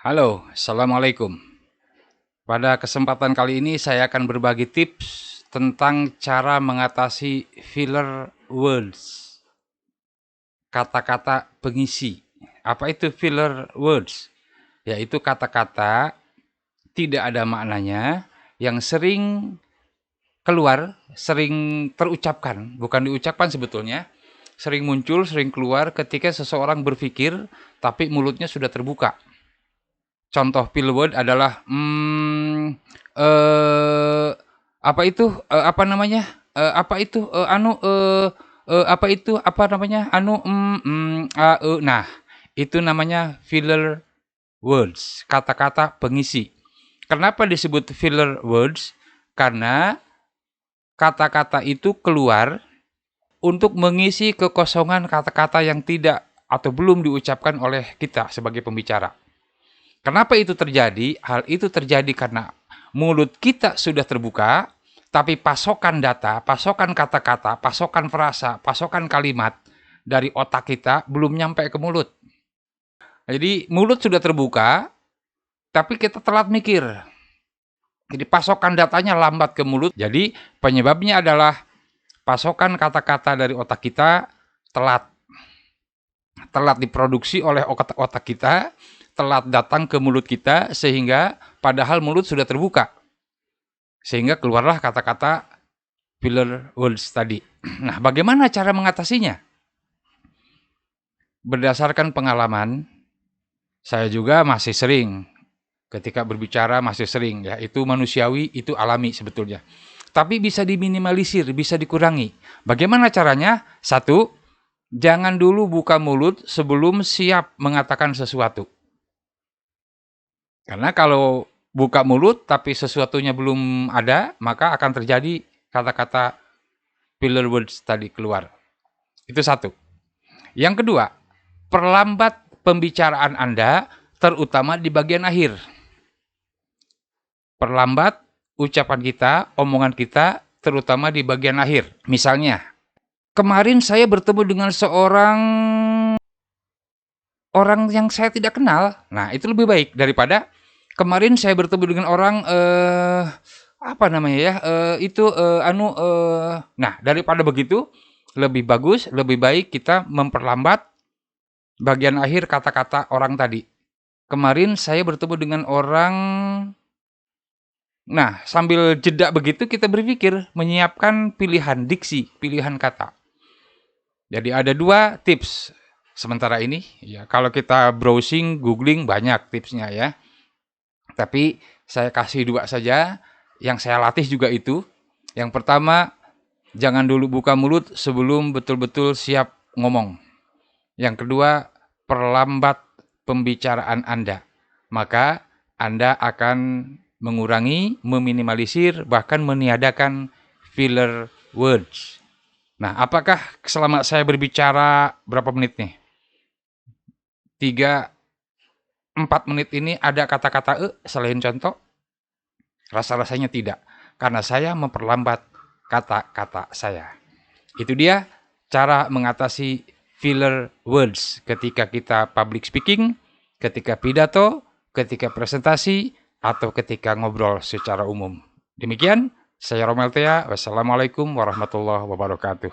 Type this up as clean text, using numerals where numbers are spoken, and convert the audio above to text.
Halo, Assalamualaikum. Pada kesempatan kali ini saya akan berbagi tips tentang cara mengatasi filler words, kata-kata pengisi. Apa itu filler words? Yaitu kata-kata tidak ada maknanya yang sering keluar, sering terucapkan, bukan diucapkan sebetulnya, sering muncul, sering keluar ketika seseorang berpikir tapi mulutnya sudah terbuka. Contoh filler word adalah apa itu, apa namanya, apa itu, apa itu, apa namanya, nah, itu namanya filler words, kata-kata pengisi. Kenapa disebut filler words? Karena kata-kata itu keluar untuk mengisi kekosongan kata-kata yang tidak atau belum diucapkan oleh kita sebagai pembicara. Kenapa itu terjadi? Hal itu terjadi karena mulut kita sudah terbuka, tapi pasokan data, pasokan kata-kata, pasokan frasa, pasokan kalimat dari otak kita belum nyampe ke mulut. Jadi mulut sudah terbuka, tapi kita telat mikir. Jadi pasokan datanya lambat ke mulut. Jadi penyebabnya adalah pasokan kata-kata dari otak kita telat diproduksi oleh otak kita, telat datang ke mulut kita, sehingga padahal mulut sudah terbuka. Sehingga keluarlah kata-kata filler words tadi. Nah, bagaimana cara mengatasinya? Berdasarkan pengalaman, saya juga masih sering, ketika berbicara masih sering, ya itu manusiawi, itu alami sebetulnya. Tapi bisa diminimalisir, bisa dikurangi. Bagaimana caranya? Satu, jangan dulu buka mulut sebelum siap mengatakan sesuatu. Karena kalau buka mulut tapi sesuatunya belum ada, maka akan terjadi kata-kata filler words tadi keluar. Itu satu. Yang kedua, perlambat pembicaraan Anda, terutama di bagian akhir. Perlambat ucapan kita, omongan kita, terutama di bagian akhir. Misalnya, kemarin saya bertemu dengan seorang orang yang saya tidak kenal. Nah, itu lebih baik daripada kemarin saya bertemu dengan orang apa namanya ya? Nah, daripada begitu, lebih bagus, lebih baik kita memperlambat bagian akhir kata-kata orang tadi. Kemarin saya bertemu dengan orang. Nah, sambil jeda begitu kita berpikir menyiapkan pilihan diksi, pilihan kata. Jadi ada 2 tips sementara ini, ya kalau kita browsing, googling banyak tipsnya ya. Tapi saya kasih 2 saja, yang saya latih juga itu. Yang pertama, jangan dulu buka mulut sebelum betul-betul siap ngomong. Yang kedua, perlambat pembicaraan Anda. Maka Anda akan mengurangi, meminimalisir, bahkan meniadakan filler words. Nah, apakah selama saya berbicara berapa menit nih? 3-4 menit ini ada kata-kata selain contoh? Rasa-rasanya tidak. Karena saya memperlambat kata-kata saya. Itu dia cara mengatasi filler words ketika kita public speaking, ketika pidato, ketika presentasi, atau ketika ngobrol secara umum. Demikian, saya Romel Thea. Wassalamualaikum warahmatullahi wabarakatuh.